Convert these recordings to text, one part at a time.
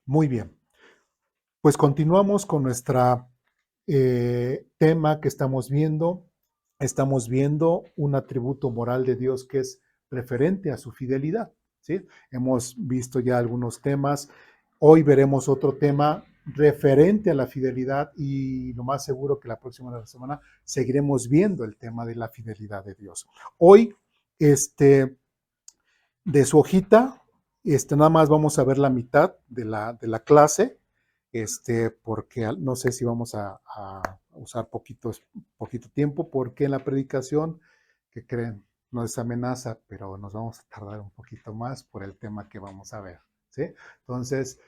Muy bien. Pues continuamos con nuestra tema que estamos viendo. Estamos viendo un atributo moral de Dios que es referente a su fidelidad, ¿sí? Hemos visto ya algunos temas. Hoy veremos otro tema referente a la fidelidad y lo más seguro que la próxima semana seguiremos viendo el tema de la fidelidad de Dios. Hoy, de su hojita, nada más vamos a ver la mitad de la clase, porque no sé si vamos a usar poquito tiempo, porque en la predicación, que creen, no es amenaza, pero nos vamos a tardar un poquito más por el tema que vamos a ver, ¿sí? Entonces,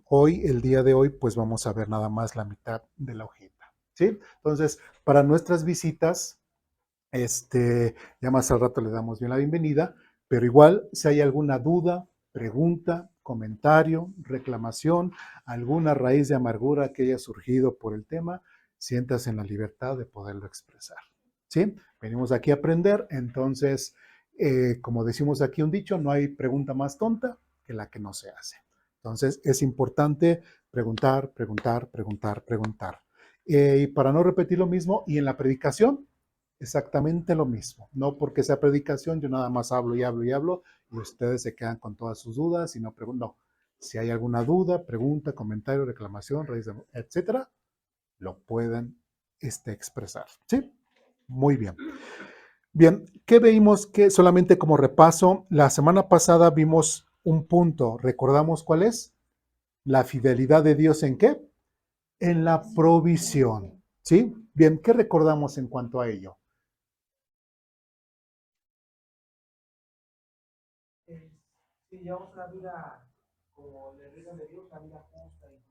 hoy, el día de hoy, pues vamos a ver nada más la mitad de la hojita, ¿sí? Entonces, para nuestras visitas, ya más al rato le damos bien la bienvenida, pero igual si hay alguna duda, pregunta, comentario, reclamación, alguna raíz de amargura que haya surgido por el tema, siéntase en la libertad de poderlo expresar. ¿Sí? Venimos aquí a aprender, entonces, como decimos aquí un dicho, no hay pregunta más tonta que la que no se hace. Entonces, es importante preguntar, preguntar, preguntar, preguntar. Y para no repetir lo mismo, y en la predicación, exactamente lo mismo. No porque sea predicación, yo nada más hablo y hablo y hablo y ustedes se quedan con todas sus dudas y no preguntan. No. Si hay alguna duda, pregunta, comentario, reclamación, etcétera, lo pueden expresar. ¿Sí? Muy bien. Bien, ¿qué vimos? Que solamente como repaso, la semana pasada vimos un punto. ¿Recordamos cuál es? La fidelidad de Dios ¿en qué? En la provisión. ¿Sí? Bien, ¿qué recordamos en cuanto a ello? Si llevamos una vida como le rige de Dios, una vida justa y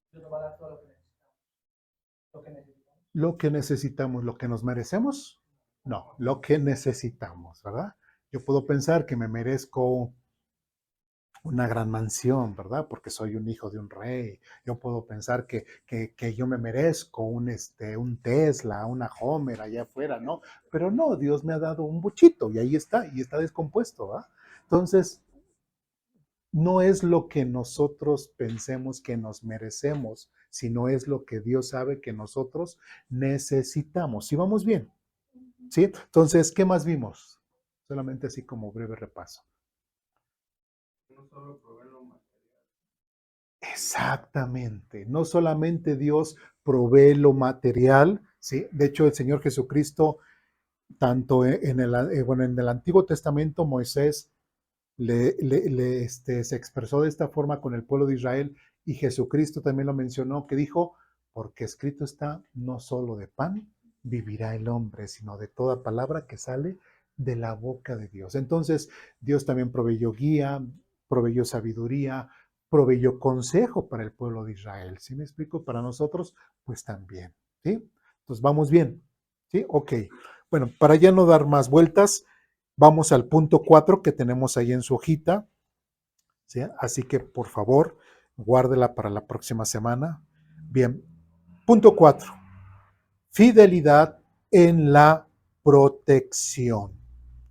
Dios nos va a dar todo lo que necesitamos. Lo que necesitamos, lo que nos merecemos, no, lo que necesitamos, ¿verdad? Yo puedo pensar que me merezco una gran mansión, ¿verdad? Porque soy un hijo de un rey. Yo puedo pensar que yo me merezco un Tesla, una Homer allá afuera, ¿no? Pero no, Dios me ha dado un buchito y ahí está, y está descompuesto, ¿verdad? Entonces, no es lo que nosotros pensemos que nos merecemos, sino es lo que Dios sabe que nosotros necesitamos. ¿Sí vamos bien? ¿Sí? Entonces, ¿qué más vimos? Solamente así como breve repaso. No solo provee lo material. Exactamente. No solamente Dios provee lo material, ¿sí? De hecho, el Señor Jesucristo, tanto en el Antiguo Testamento, Moisés se expresó de esta forma con el pueblo de Israel y Jesucristo también lo mencionó, que dijo, porque escrito está, no solo de pan vivirá el hombre, sino de toda palabra que sale de la boca de Dios. Entonces, Dios también proveyó guía, proveyó sabiduría, proveyó consejo para el pueblo de Israel. ¿Sí me explico? Para nosotros, pues también. ¿Sí? Entonces, vamos bien. ¿Sí? Ok. Bueno, para ya no dar más vueltas, vamos al punto 4 que tenemos ahí en su hojita, ¿sí? Así que por favor, guárdela para la próxima semana. Bien, punto 4. Fidelidad en la protección,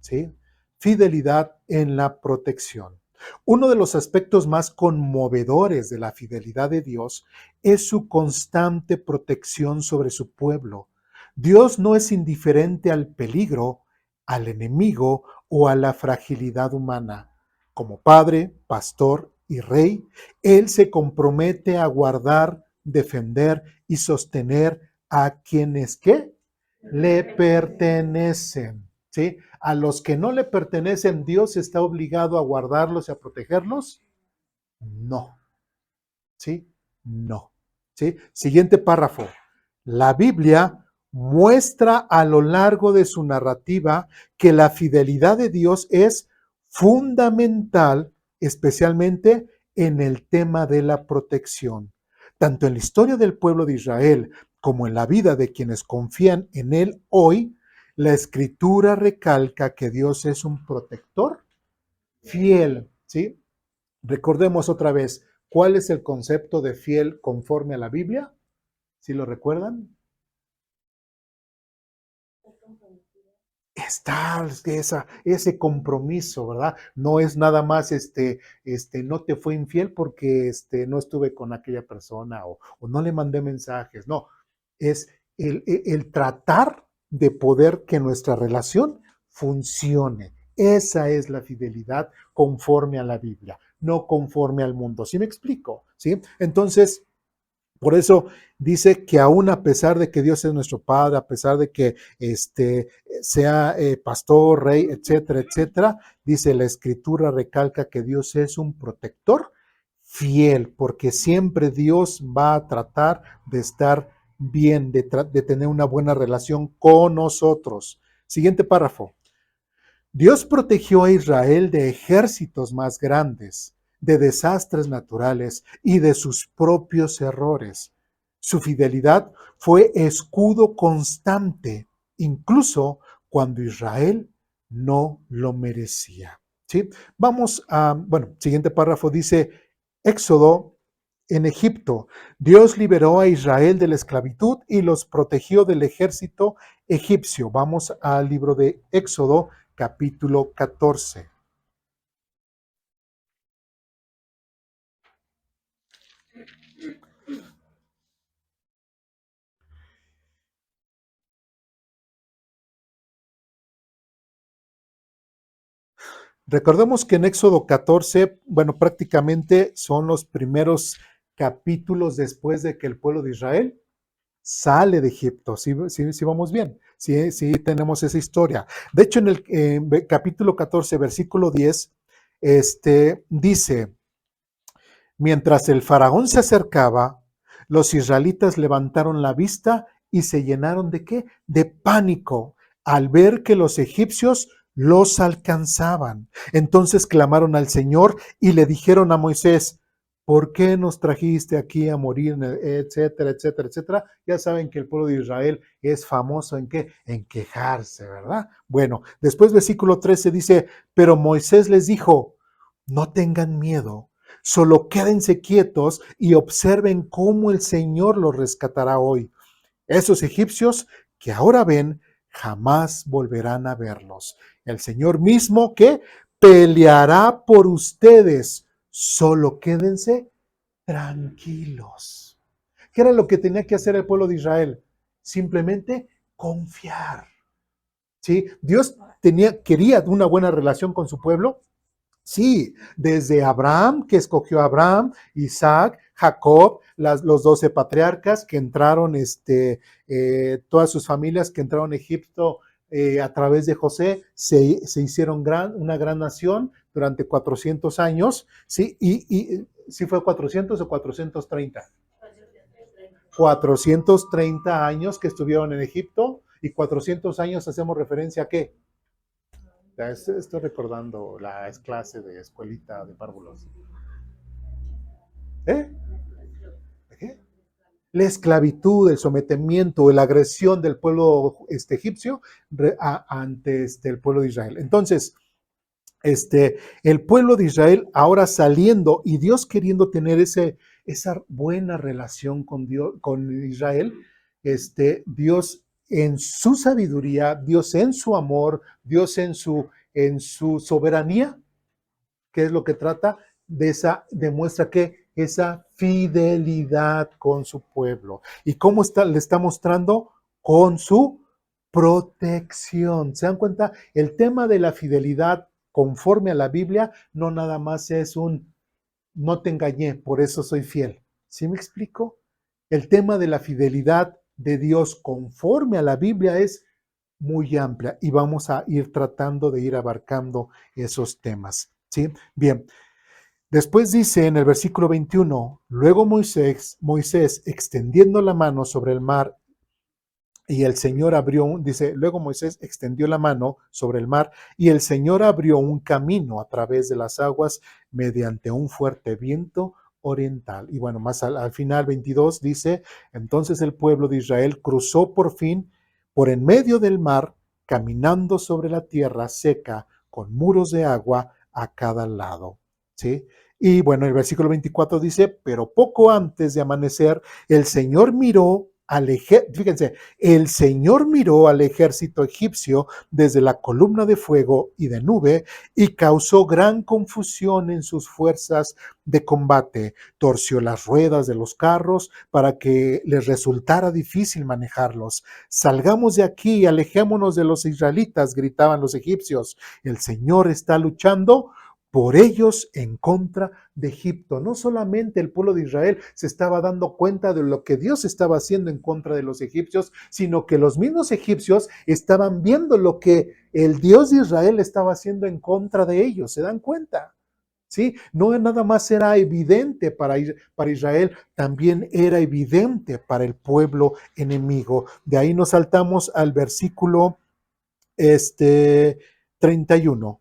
¿sí? Fidelidad en la protección. Uno de los aspectos más conmovedores de la fidelidad de Dios es su constante protección sobre su pueblo. Dios no es indiferente al peligro, al enemigo o a la fragilidad humana. Como Padre, Pastor y Rey, Él se compromete a guardar, defender y sostener a quienes ¿qué? Le pertenecen. ¿Sí? A los que no le pertenecen, ¿Dios está obligado a guardarlos y a protegerlos? No. ¿Sí? No. ¿Sí? Siguiente párrafo. La Biblia muestra a lo largo de su narrativa que la fidelidad de Dios es fundamental, especialmente en el tema de la protección. Tanto en la historia del pueblo de Israel como en la vida de quienes confían en Él hoy, la Escritura recalca que Dios es un protector fiel, ¿sí? Recordemos otra vez, ¿cuál es el concepto de fiel conforme a la Biblia? ¿Sí lo recuerdan? está ese compromiso, ¿verdad? No es nada más no te fue infiel porque no estuve con aquella persona o no le mandé mensajes, no, es el tratar de poder que nuestra relación funcione. Esa es la fidelidad conforme a la Biblia, no conforme al mundo. ¿Sí me explico? ¿Sí? Entonces, por eso dice que aún a pesar de que Dios es nuestro Padre, a pesar de que sea pastor, rey, etcétera, etcétera, dice la Escritura recalca que Dios es un protector fiel, porque siempre Dios va a tratar de estar bien, de tener una buena relación con nosotros. Siguiente párrafo. Dios protegió a Israel de ejércitos más grandes, de desastres naturales y de sus propios errores. Su fidelidad fue escudo constante, incluso cuando Israel no lo merecía. ¿Sí? Vamos a, bueno, siguiente párrafo dice, Éxodo en Egipto. Dios liberó a Israel de la esclavitud y los protegió del ejército egipcio. Vamos al libro de Éxodo capítulo 14. Recordemos que en Éxodo 14, bueno, prácticamente son los primeros capítulos después de que el pueblo de Israel sale de Egipto. Sí vamos bien, sí tenemos esa historia. De hecho, en el capítulo 14, versículo 10, dice, mientras el faraón se acercaba, los israelitas levantaron la vista y se llenaron ¿de qué? De pánico al ver que los egipcios los alcanzaban. Entonces clamaron al Señor y le dijeron a Moisés, ¿por qué nos trajiste aquí a morir? Etcétera, etcétera, etcétera. Ya saben que el pueblo de Israel es famoso en qué? En quejarse, ¿verdad? Bueno, después versículo 13 dice, pero Moisés les dijo, no tengan miedo. Solo quédense quietos y observen cómo el Señor los rescatará hoy. Esos egipcios que ahora ven, jamás volverán a verlos. El Señor mismo que peleará por ustedes. Solo quédense tranquilos. ¿Qué era lo que tenía que hacer el pueblo de Israel? Simplemente confiar. ¿Sí? Dios quería una buena relación con su pueblo. Sí, desde Abraham, que escogió a Abraham, Isaac, Jacob, los 12 patriarcas que entraron, todas sus familias que entraron a Egipto a través de José, se hicieron una gran nación durante 400 años, ¿sí? Y ¿sí fue 400 o 430? 430 años que estuvieron en Egipto y 400 años hacemos referencia a ¿qué? Estoy recordando la clase de escuelita de párvulos. ¿Eh? ¿Qué? La esclavitud, el sometimiento, la agresión del pueblo egipcio ante el pueblo de Israel. Entonces, el pueblo de Israel ahora saliendo y Dios queriendo tener esa buena relación con Dios, con Israel, Dios en su sabiduría, Dios en su amor, Dios en su soberanía, ¿qué es lo que trata? Demuestra que esa fidelidad con su pueblo. ¿Y cómo le está mostrando? Con su protección. ¿Se dan cuenta? El tema de la fidelidad conforme a la Biblia no nada más es no te engañé, por eso soy fiel. ¿Sí me explico? El tema de la fidelidad de Dios conforme a la Biblia es muy amplia y vamos a ir tratando de ir abarcando esos temas. ¿Sí? Bien. Después dice en el versículo 21, luego Moisés extendiendo la mano sobre el mar y el Señor dice, luego Moisés extendió la mano sobre el mar y el Señor abrió un camino a través de las aguas mediante un fuerte viento oriental. Y bueno, más al final 22 dice, entonces el pueblo de Israel cruzó por fin por en medio del mar, caminando sobre la tierra seca con muros de agua a cada lado. ¿Sí? Y bueno, el versículo 24 dice, pero poco antes de amanecer, el Señor miró fíjense, el Señor miró al ejército egipcio desde la columna de fuego y de nube y causó gran confusión en sus fuerzas de combate. Torció las ruedas de los carros para que les resultara difícil manejarlos. Salgamos de aquí y alejémonos de los israelitas, gritaban los egipcios. El Señor está luchando por ellos en contra de Egipto. No solamente el pueblo de Israel se estaba dando cuenta de lo que Dios estaba haciendo en contra de los egipcios, sino que los mismos egipcios estaban viendo lo que el Dios de Israel estaba haciendo en contra de ellos. ¿Se dan cuenta? ¿Sí? No nada más era evidente para Israel, también era evidente para el pueblo enemigo. De ahí nos saltamos al versículo 31.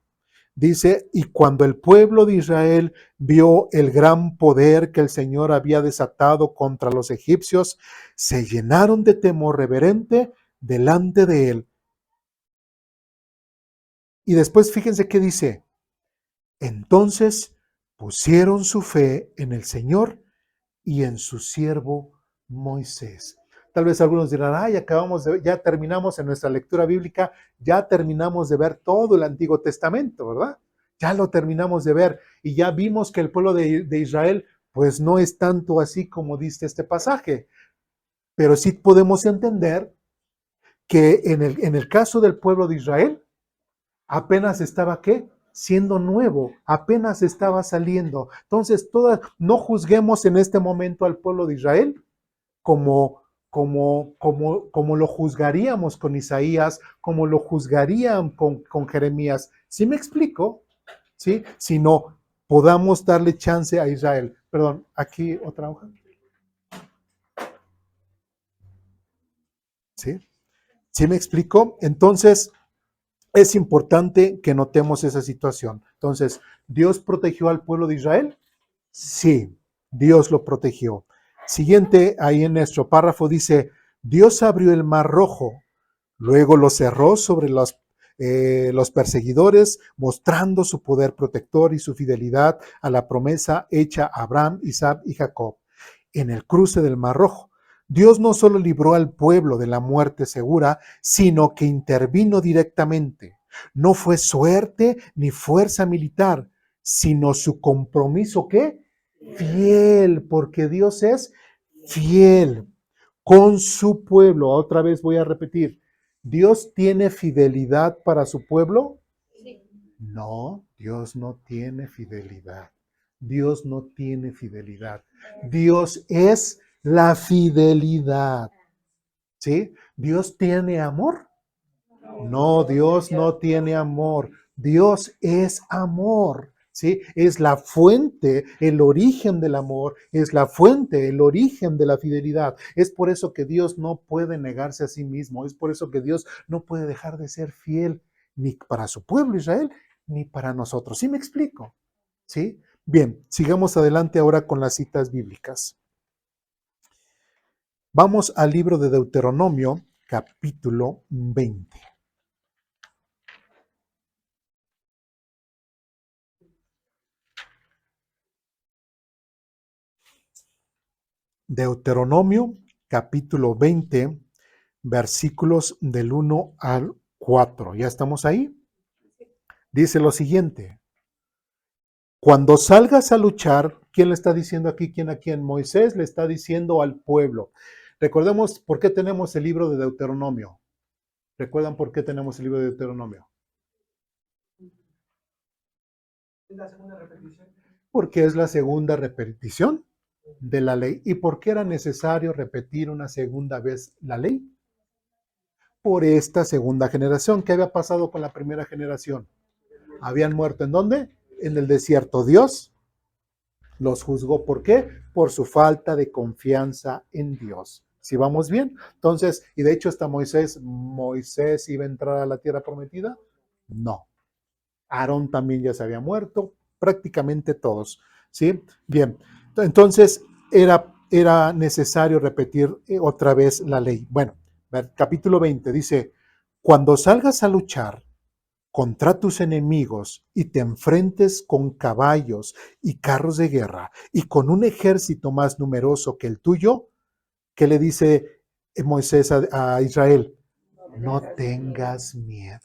Dice, y cuando el pueblo de Israel vio el gran poder que el Señor había desatado contra los egipcios, se llenaron de temor reverente delante de él. Y después fíjense qué dice, entonces pusieron su fe en el Señor y en su siervo Moisés. Tal vez algunos dirán, ay, ya terminamos en nuestra lectura bíblica, ya terminamos de ver todo el Antiguo Testamento, ¿verdad? Ya lo terminamos de ver y ya vimos que el pueblo de Israel pues no es tanto así como dice este pasaje, pero sí podemos entender que en el caso del pueblo de Israel apenas estaba, ¿qué? Siendo nuevo, apenas estaba saliendo. Entonces, no juzguemos en este momento al pueblo de Israel como lo juzgaríamos con Isaías, como lo juzgarían con Jeremías. ¿Sí me explico? ¿Sí? Si no, podamos darle chance a Israel. Perdón, aquí otra hoja. ¿Sí? ¿Sí me explico? Entonces, es importante que notemos esa situación. Entonces, ¿Dios protegió al pueblo de Israel? Sí, Dios lo protegió. Siguiente, ahí en nuestro párrafo dice, Dios abrió el mar rojo, luego lo cerró sobre los perseguidores, mostrando su poder protector y su fidelidad a la promesa hecha a Abraham, Isaac y Jacob. En el cruce del mar rojo, Dios no solo libró al pueblo de la muerte segura, sino que intervino directamente. No fue suerte ni fuerza militar, sino su compromiso, ¿qué? Fiel, porque Dios es fiel con su pueblo. Otra vez voy a repetir, ¿Dios tiene fidelidad para su pueblo? Sí. No, Dios no tiene fidelidad. Dios no tiene fidelidad. Dios es la fidelidad. ¿Sí? ¿Dios tiene amor? No, Dios no tiene amor. Dios es amor. ¿Sí? Es la fuente, el origen del amor, es la fuente, el origen de la fidelidad. Es por eso que Dios no puede negarse a sí mismo, es por eso que Dios no puede dejar de ser fiel ni para su pueblo Israel, ni para nosotros. ¿Sí me explico? ¿Sí? Bien, sigamos adelante ahora con las citas bíblicas. Vamos al libro de Deuteronomio, capítulo 20. Deuteronomio, capítulo 20, versículos del 1 al 4. ¿Ya estamos ahí? Dice lo siguiente. Cuando salgas a luchar, ¿quién le está diciendo aquí? ¿Quién a quién? Moisés le está diciendo al pueblo. Recordemos por qué tenemos el libro de Deuteronomio. ¿Recuerdan por qué tenemos el libro de Deuteronomio? Es la segunda repetición. Porque es la segunda repetición de la ley. ¿Y por qué era necesario repetir una segunda vez la ley? Por esta segunda generación. ¿Qué había pasado con la primera generación? Habían muerto ¿en dónde? En el desierto. Dios los juzgó. ¿Por qué? Por su falta de confianza en Dios. ¿Sí vamos bien? Entonces, y de hecho hasta Moisés iba a entrar a la tierra prometida. No. Aarón también ya se había muerto, prácticamente todos. ¿Sí? Bien. Entonces, era necesario repetir otra vez la ley. Bueno, capítulo 20 dice, cuando salgas a luchar contra tus enemigos y te enfrentes con caballos y carros de guerra y con un ejército más numeroso que el tuyo, ¿qué le dice Moisés a Israel, no tengas miedo.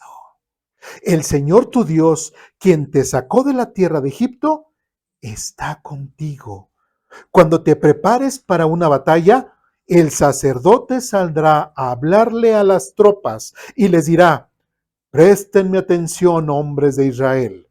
El Señor tu Dios, quien te sacó de la tierra de Egipto, está contigo. Cuando te prepares para una batalla, el sacerdote saldrá a hablarle a las tropas y les dirá: préstenme atención, hombres de Israel.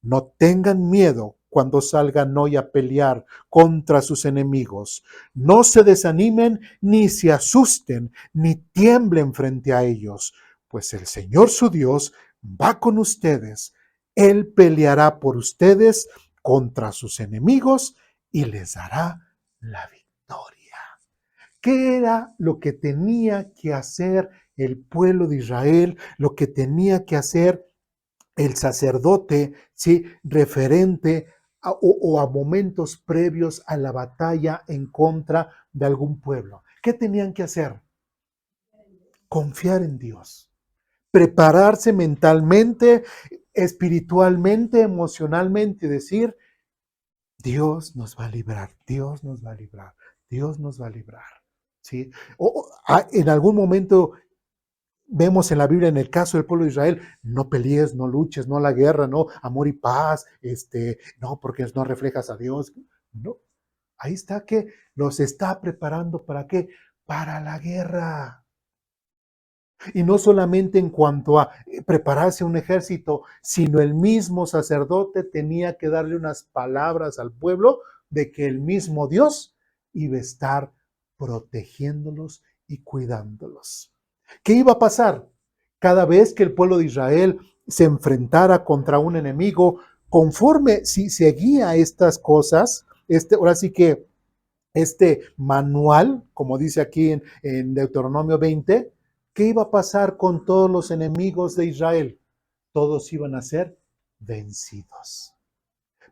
No tengan miedo cuando salgan hoy a pelear contra sus enemigos. No se desanimen, ni se asusten, ni tiemblen frente a ellos, pues el Señor su Dios va con ustedes. Él peleará por ustedes contra sus enemigos y les dará la victoria. ¿Qué era lo que tenía que hacer el pueblo de Israel? Lo que tenía que hacer el sacerdote, ¿sí? Referente o a momentos previos a la batalla en contra de algún pueblo. ¿Qué tenían que hacer? Confiar en Dios. Prepararse mentalmente, espiritualmente, emocionalmente y decir: Dios nos va a librar, Dios nos va a librar, Dios nos va a librar. ¿Sí? En algún momento vemos en la Biblia, en el caso del pueblo de Israel, no pelees, no luches, no la guerra, no, amor y paz, no, porque no reflejas a Dios. No, ahí está que los está preparando ¿para qué? Para la guerra. Y no solamente en cuanto a prepararse un ejército, sino el mismo sacerdote tenía que darle unas palabras al pueblo de que el mismo Dios iba a estar protegiéndolos y cuidándolos. ¿Qué iba a pasar? Cada vez que el pueblo de Israel se enfrentara contra un enemigo, conforme si seguía estas cosas, ahora sí que este manual, como dice aquí en Deuteronomio 20, ¿qué iba a pasar con todos los enemigos de Israel? Todos iban a ser vencidos.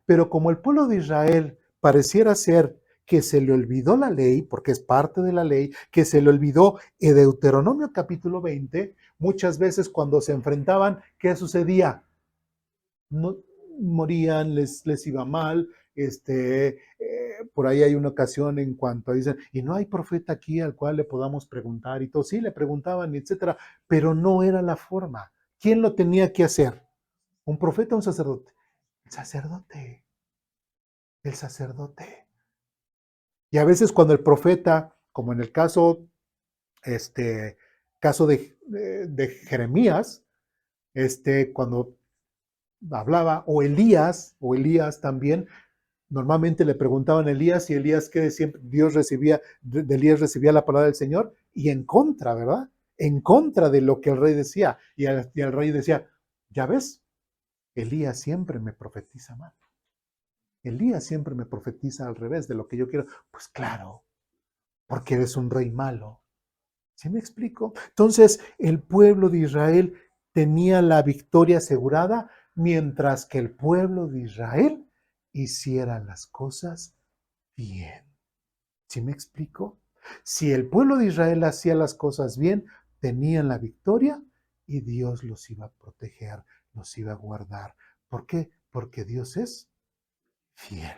Pero como el pueblo de Israel pareciera ser que se le olvidó la ley, porque es parte de la ley, que se le olvidó en Deuteronomio capítulo 20, muchas veces cuando se enfrentaban, ¿qué sucedía? No, morían, les iba mal. Por ahí hay una ocasión en cuanto a dicen, y no hay profeta aquí al cual le podamos preguntar y todo. Sí, le preguntaban, etcétera, pero no era la forma. ¿Quién lo tenía que hacer? ¿Un profeta o un sacerdote? El sacerdote. El sacerdote. Y a veces cuando el profeta, como en el caso de Jeremías, cuando hablaba, o Elías también, normalmente le preguntaban a Elías y Elías que siempre Dios recibía, de Elías recibía la palabra del Señor y en contra, ¿verdad? En contra de lo que el rey decía. Y el rey decía, ya ves, Elías siempre me profetiza mal. Elías siempre me profetiza al revés de lo que yo quiero. Pues claro, porque eres un rey malo. ¿Sí me explico? Entonces, el pueblo de Israel tenía la victoria asegurada mientras que el pueblo de Israel hiciera las cosas bien. ¿Sí me explico? Si el pueblo de Israel hacía las cosas bien, tenían la victoria y Dios los iba a proteger, los iba a guardar. ¿Por qué? Porque Dios es fiel.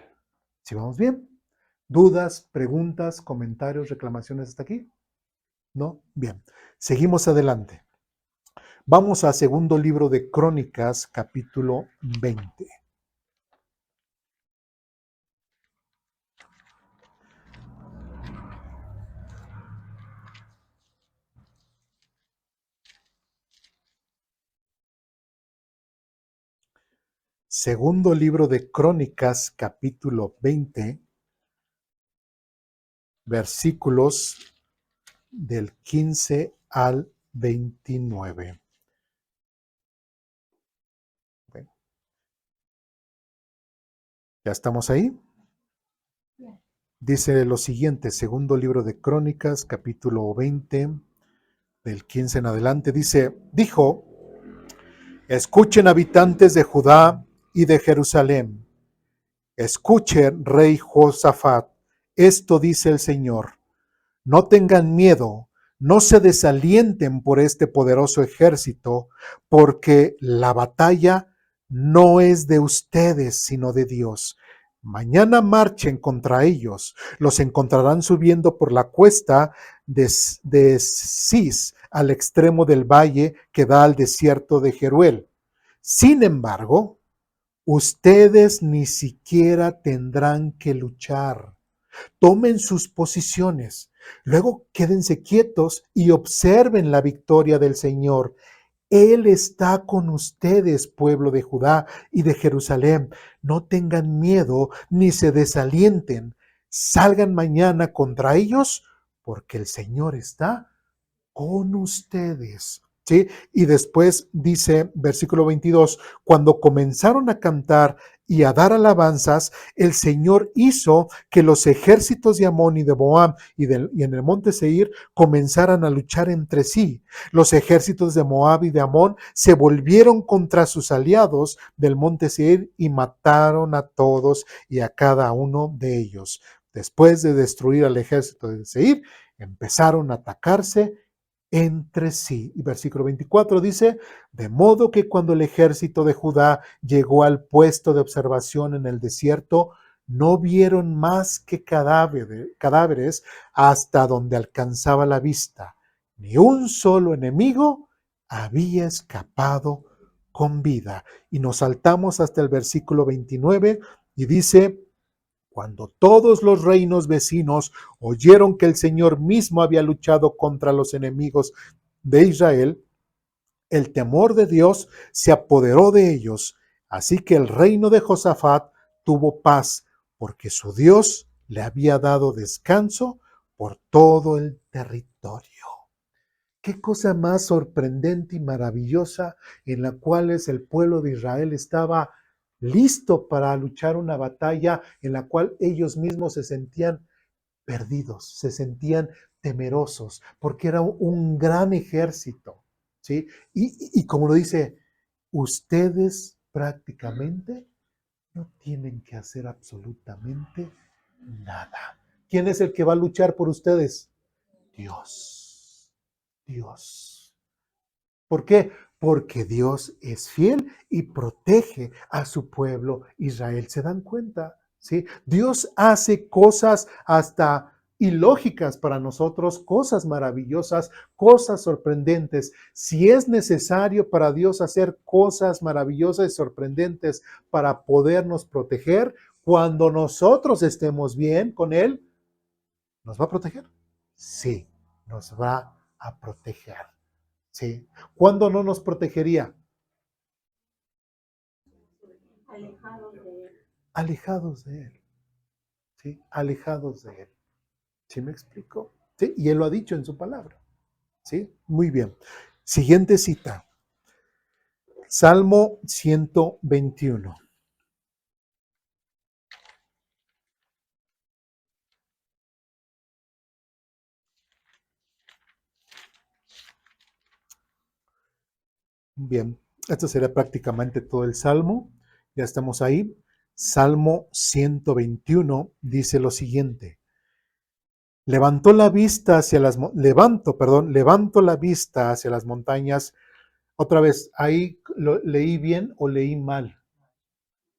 ¿Sí vamos bien? ¿Dudas, preguntas, comentarios, reclamaciones hasta aquí? ¿No? Bien. Seguimos adelante. Vamos a segundo libro de Crónicas, capítulo 20. Segundo libro de Crónicas, capítulo 20, versículos del 15 al 29. Bueno, ¿ya estamos ahí? Dice lo siguiente, segundo libro de Crónicas, capítulo 20, del 15 en adelante, dijo, escuchen habitantes de Judá y de Jerusalén. Escuchen, rey Josafat, esto dice el Señor. No tengan miedo, no se desalienten por este poderoso ejército, porque la batalla no es de ustedes, sino de Dios. Mañana marchen contra ellos. Los encontrarán subiendo por la cuesta de Cis al extremo del valle que da al desierto de Jeruel. Sin embargo, ustedes ni siquiera tendrán que luchar. Tomen sus posiciones. Luego quédense quietos y observen la victoria del Señor. Él está con ustedes, pueblo de Judá y de Jerusalén. No tengan miedo ni se desalienten. Salgan mañana contra ellos, porque el Señor está con ustedes. ¿Sí? Y después dice, versículo 22, cuando comenzaron a cantar y a dar alabanzas, el Señor hizo que los ejércitos de Amón y de Moab y en el monte Seir comenzaran a luchar entre sí. Los ejércitos de Moab y de Amón se volvieron contra sus aliados del monte Seir y mataron a todos y a cada uno de ellos. Después de destruir al ejército de Seir, empezaron a atacarse entre sí. Y versículo 24 dice, de modo que cuando el ejército de Judá llegó al puesto de observación en el desierto, no vieron más que cadáveres hasta donde alcanzaba la vista. Ni un solo enemigo había escapado con vida. Y nos saltamos hasta el versículo 29 y dice, cuando todos los reinos vecinos oyeron que el Señor mismo había luchado contra los enemigos de Israel, el temor de Dios se apoderó de ellos. Así que el reino de Josafat tuvo paz, porque su Dios le había dado descanso por todo el territorio. Qué cosa más sorprendente y maravillosa en la cual el pueblo de Israel estaba listo para luchar una batalla en la cual ellos mismos se sentían perdidos, se sentían temerosos, porque era un gran ejército, ¿sí? Y como lo dice, ustedes prácticamente no tienen que hacer absolutamente nada. ¿Quién es el que va a luchar por ustedes? Dios. Dios. ¿Por qué? Porque Dios es fiel y protege a su pueblo Israel. ¿Se dan cuenta? ¿Sí? Dios hace cosas hasta ilógicas para nosotros, cosas maravillosas, cosas sorprendentes. Si es necesario para Dios hacer cosas maravillosas y sorprendentes para podernos proteger, cuando nosotros estemos bien con Él, ¿nos va a proteger? Sí, nos va a proteger. ¿Sí? ¿Cuándo no nos protegería? Alejados de él. Alejados de Él. ¿Sí? Alejados de Él. ¿Sí me explico? ¿Sí? Y Él lo ha dicho en su palabra. ¿Sí? Muy bien. Siguiente cita. Salmo 121. Bien, esto sería prácticamente todo el Salmo. Ya estamos ahí. Salmo 121 dice lo siguiente. Levanto la vista hacia levanto la vista hacia las montañas. Otra vez, ahí leí bien o leí mal.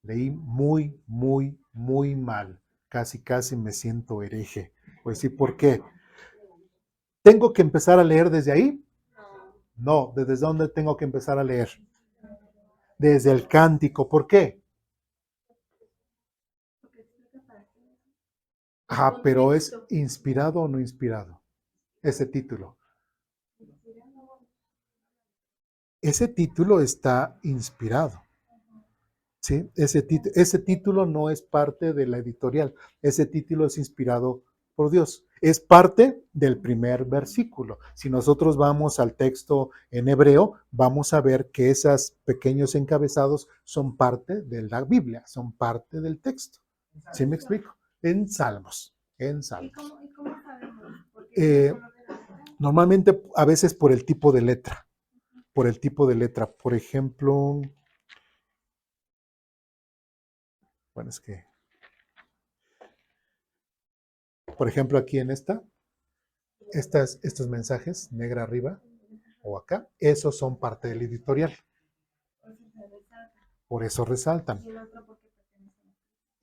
Leí muy, muy, muy mal. Casi, casi me siento hereje. Pues sí, ¿por qué? ¿Tengo que empezar a leer desde ahí? No, ¿desde dónde tengo que empezar a leer? Desde el cántico. ¿Por qué? Ah, pero ¿es inspirado o no inspirado? Ese título. Ese título está inspirado. ¿Sí? Ese título no es parte de la editorial. Ese título es inspirado por Dios. Es parte del primer versículo. Si nosotros vamos al texto en hebreo, vamos a ver que esos pequeños encabezados son parte de la Biblia, son parte del texto. ¿Sí me explico? En Salmos. En Salmos. ¿Y cómo sabemos? Normalmente, a veces por el tipo de letra. Por el tipo de letra. Por ejemplo, bueno, es que, por ejemplo, aquí en estos mensajes, negra arriba o acá, esos son parte del editorial. Por eso resaltan.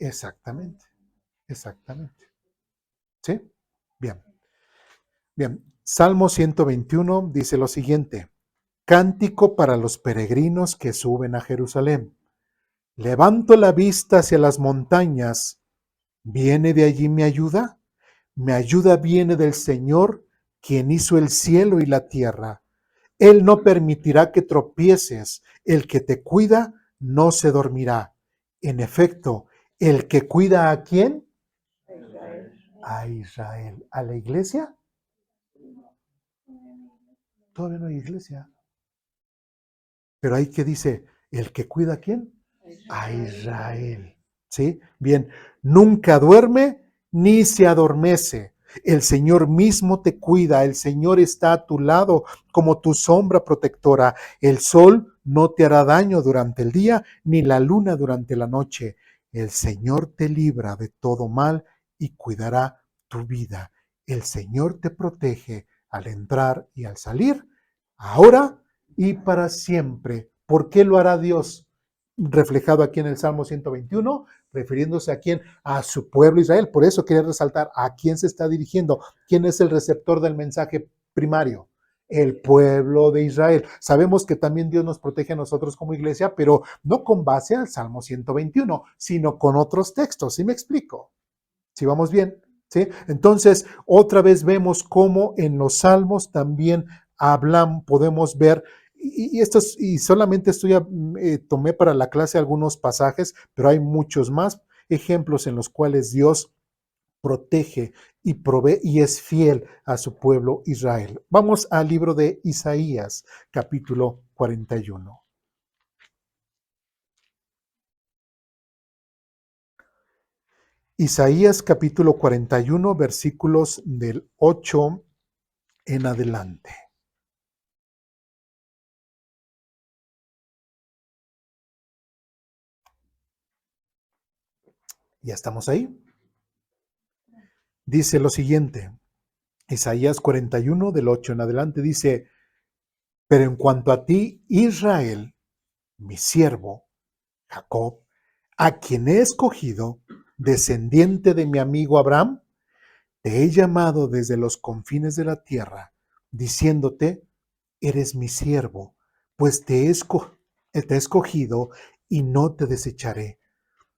Exactamente, exactamente. ¿Sí? Bien, bien. Salmo 121 dice lo siguiente. Cántico para los peregrinos que suben a Jerusalén. Levanto la vista hacia las montañas. ¿Viene de allí mi ayuda? Mi ayuda viene del Señor, quien hizo el cielo y la tierra. Él no permitirá que tropieces. El que te cuida no se dormirá. En efecto, el que cuida ¿a quién? A Israel. ¿A la iglesia? Todavía no hay iglesia. Pero ahí que dice, ¿el que cuida a quién? A Israel. ¿Sí? Bien, nunca duerme ni se adormece. El Señor mismo te cuida, el Señor está a tu lado como tu sombra protectora. El sol no te hará daño durante el día, ni la luna durante la noche. El Señor te libra de todo mal y cuidará tu vida. El Señor te protege al entrar y al salir, ahora y para siempre. ¿Por qué lo hará Dios? Reflejado aquí en el Salmo 121, refiriéndose a quién, a su pueblo Israel. Por eso quería resaltar a quién se está dirigiendo, quién es el receptor del mensaje primario, el pueblo de Israel. Sabemos que también Dios nos protege a nosotros como iglesia, pero no con base al Salmo 121, sino con otros textos. ¿Sí me explico? ¿Sí vamos bien? ¿Sí? Entonces, otra vez vemos cómo en los salmos también hablan, podemos ver, y solamente tomé para la clase algunos pasajes, pero hay muchos más ejemplos en los cuales Dios protege y provee y es fiel a su pueblo Israel. Vamos al libro de Isaías, capítulo 41. Isaías capítulo 41, versículos del 8 en adelante. ¿Ya estamos ahí? Dice lo siguiente, Isaías 41, del 8 en adelante, dice, pero en cuanto a ti, Israel, mi siervo, Jacob, a quien he escogido, descendiente de mi amigo Abraham, te he llamado desde los confines de la tierra, diciéndote, eres mi siervo, pues te he escogido y no te desecharé.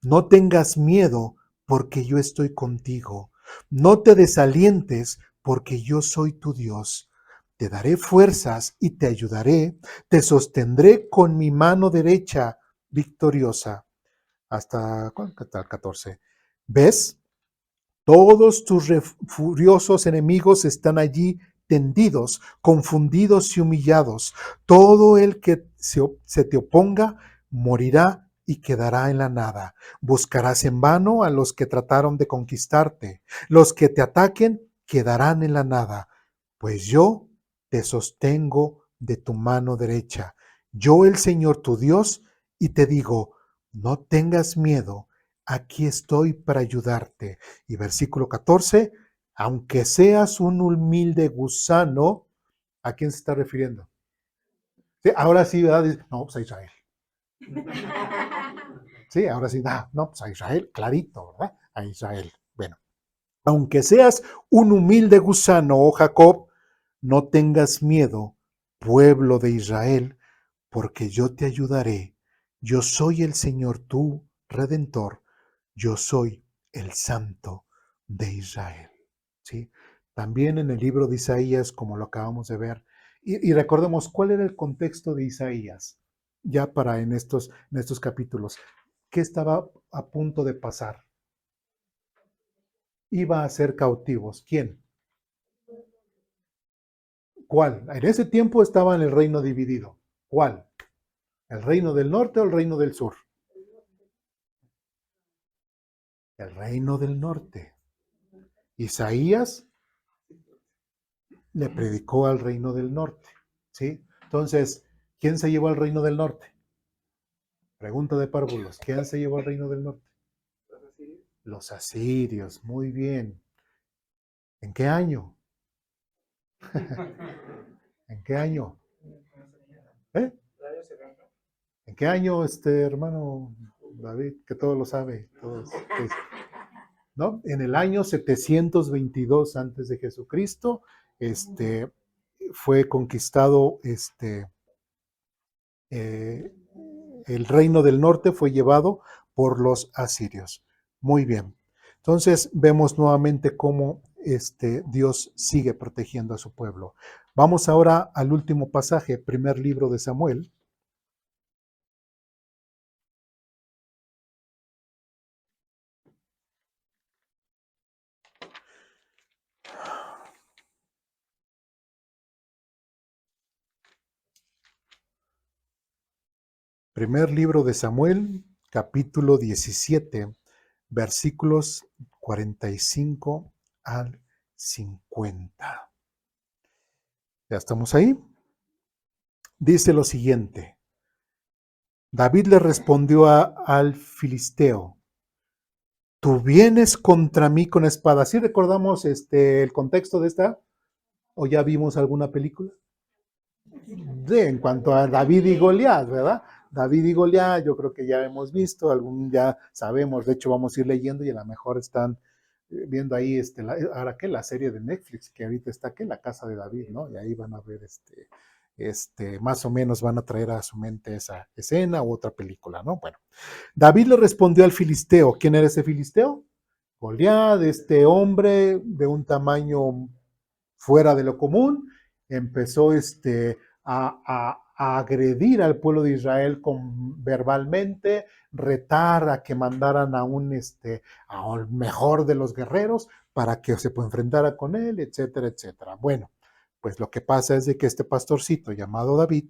No tengas miedo, porque yo estoy contigo. No te desalientes, porque yo soy tu Dios. Te daré fuerzas y te ayudaré. Te con mi mano derecha victoriosa. Hasta el 14. ¿Ves? Todos tus furiosos enemigos están allí tendidos, confundidos y humillados. Todo el que se te oponga morirá y quedará en la nada. Buscarás en vano a los que trataron de conquistarte. Los que te ataquen quedarán en la nada, pues yo te sostengo de tu mano derecha. Yo, el Señor tu Dios, y te digo, no tengas miedo, aquí estoy para ayudarte. Y versículo 14, aunque seas un humilde gusano, ¿a quién se está refiriendo? Sí, ahora sí, ¿verdad? No, pues a Israel. Sí, ahora sí, no, pues a Israel, clarito, ¿verdad? A Israel. Bueno, aunque seas un humilde gusano, oh Jacob, no tengas miedo, pueblo de Israel, porque yo te ayudaré. Yo soy el Señor tu Redentor. Yo soy el Santo de Israel. ¿Sí? También en el libro de Isaías, como lo acabamos de ver, y recordemos cuál era el contexto de Isaías, ya para en estos capítulos. ¿Qué estaba a punto de pasar? Iba a ser cautivos. ¿Quién? ¿Cuál? En ese tiempo estaba en el reino dividido. ¿Cuál? ¿El reino del norte o el reino del sur? El reino del norte. Isaías le predicó al reino del norte. ¿Sí? Entonces, ¿quién se llevó al reino del norte? Pregunta de párvulos. ¿Quién se llevó al reino del norte? Los asirios. Muy bien. ¿En qué año? ¿En qué año? ¿Eh? ¿En qué año, hermano? David, que todo lo sabe, todos, pues, ¿no? En el año 722 antes de Jesucristo, fue conquistado, eh, el reino del norte fue llevado por los asirios. Muy bien. Entonces vemos nuevamente cómo Dios sigue protegiendo a su pueblo. Vamos ahora al último pasaje, primer libro de Samuel. Primer libro de Samuel, capítulo 17, versículos 45 al 50. ¿Ya estamos ahí? Dice lo siguiente. David le respondió al filisteo, tú vienes contra mí con espada. ¿Sí recordamos el contexto de esta? ¿O ya vimos alguna película? En cuanto a David y Goliat, ¿verdad? David y Goliat, yo creo que ya hemos visto, algún ya sabemos, de hecho vamos a ir leyendo y a lo mejor están viendo ahí, ahora que la serie de Netflix, que ahorita está que la casa de David, ¿no? Y ahí van a ver, más o menos van a traer a su mente esa escena u otra película, ¿no? Bueno, David le respondió al filisteo, ¿quién era ese filisteo? Goliat, este hombre de un tamaño fuera de lo común, empezó a agredir al pueblo de Israel verbalmente, retar a que mandaran a un mejor de los guerreros para que se enfrentara con él, etcétera, etcétera. Bueno, pues lo que pasa es de que este pastorcito llamado David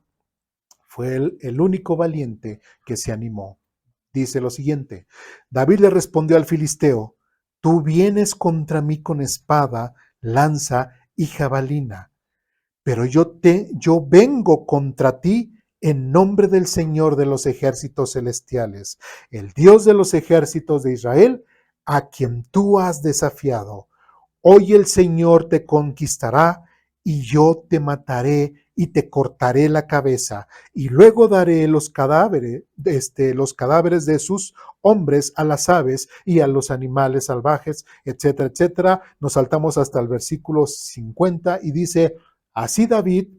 fue el único valiente que se animó. Dice lo siguiente, David le respondió al filisteo, tú vienes contra mí con espada, lanza y jabalina, pero yo vengo contra ti en nombre del Señor de los ejércitos celestiales, el Dios de los ejércitos de Israel, a quien tú has desafiado. Hoy el Señor te conquistará y yo te mataré y te cortaré la cabeza y luego daré los cadáveres de sus hombres a las aves y a los animales salvajes, etcétera, etcétera. Nos saltamos hasta el versículo 50 y dice, así David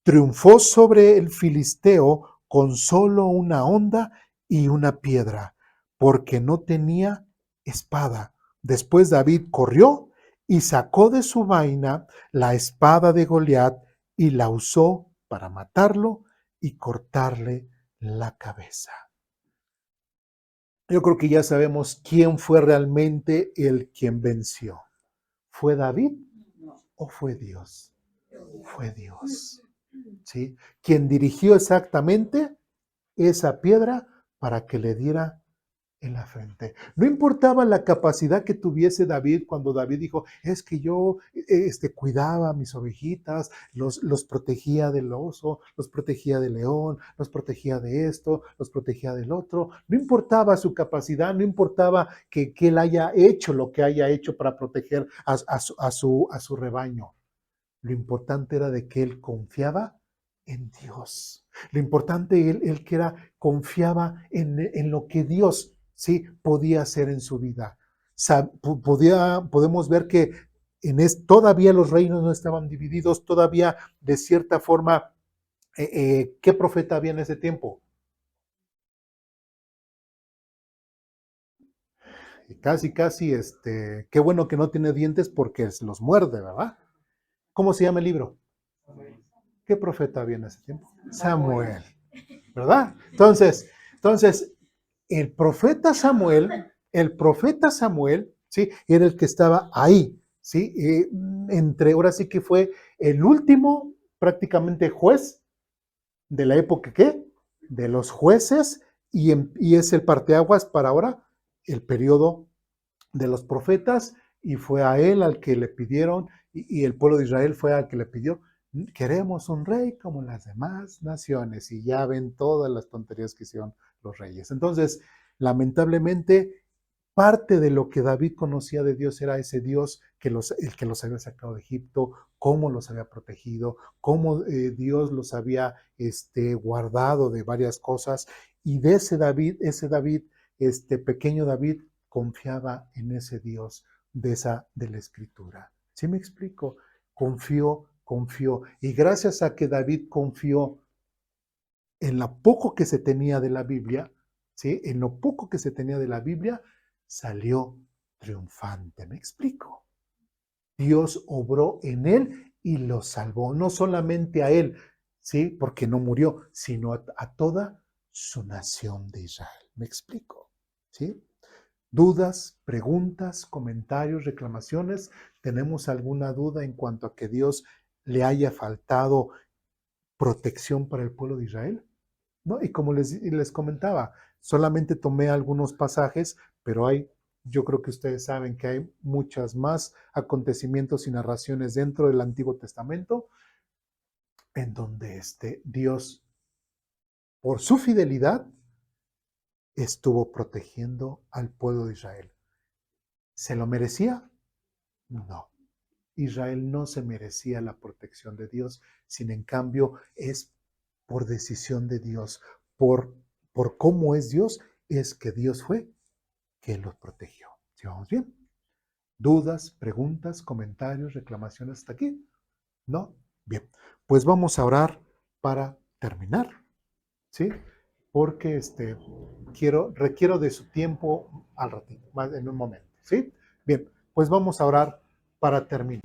triunfó sobre el filisteo con solo una honda y una piedra, porque no tenía espada. Después David corrió y sacó de su vaina la espada de Goliat y la usó para matarlo y cortarle la cabeza. Yo creo que ya sabemos quién fue realmente el quien venció. ¿Fue David o fue Dios? Fue Dios. ¿Sí? Quien dirigió exactamente esa piedra para que le diera en la frente. No importaba la capacidad que tuviese David cuando David dijo, es que yo cuidaba a mis ovejitas, los protegía del oso, los protegía del león, los protegía de esto, los protegía del otro. No importaba su capacidad, no importaba que él haya hecho lo que haya hecho para proteger a su rebaño. Lo importante era de que él confiaba en Dios. Lo importante él que era confiaba en lo que Dios sí podía hacer en su vida. Podemos ver que todavía los reinos no estaban divididos, todavía de cierta forma, ¿qué profeta había en ese tiempo? Y casi, qué bueno que no tiene dientes porque los muerde, ¿verdad? ¿Cómo se llama el libro? ¿Qué profeta había en ese tiempo? Samuel, ¿verdad? Entonces, el profeta Samuel, ¿sí? Era el que estaba ahí, ¿sí? Ahora sí que fue el último prácticamente juez de la época, ¿qué? De los jueces y es el parteaguas para ahora el periodo de los profetas y fue a él al que le pidieron y el pueblo de Israel fue al que le pidió, queremos un rey como las demás naciones y ya ven todas las tonterías que hicieron los reyes. Entonces, lamentablemente, parte de lo que David conocía de Dios era ese Dios el que los había sacado de Egipto, cómo los había protegido, cómo Dios los había guardado de varias cosas. Y de ese David pequeño David confiaba en ese Dios de la Escritura. ¿Sí me explico? Confió. Y gracias a que David confió en lo poco que se tenía de la Biblia, ¿sí? En lo poco que se tenía de la Biblia, salió triunfante. ¿Me explico? Dios obró en él y lo salvó, no solamente a él, ¿sí? Porque no murió, sino a toda su nación de Israel. ¿Me explico? ¿Sí? Dudas, preguntas, comentarios, reclamaciones. ¿Tenemos alguna duda en cuanto a que Dios le haya faltado protección para el pueblo de Israel? ¿No? Y como les comentaba, solamente tomé algunos pasajes, pero yo creo que ustedes saben que hay muchas más acontecimientos y narraciones dentro del Antiguo Testamento en donde Dios, por su fidelidad, estuvo protegiendo al pueblo de Israel. ¿Se lo merecía? No. Israel no se merecía la protección de Dios, sin en cambio es por decisión de Dios, por cómo es Dios, es que Dios fue que los protegió. ¿Sí vamos bien? ¿Dudas, preguntas, comentarios, reclamaciones hasta aquí? ¿No? Bien, pues vamos a orar para terminar, ¿sí? Porque requiero de su tiempo al ratito, más en un momento, ¿sí? Bien, pues vamos a orar para terminar.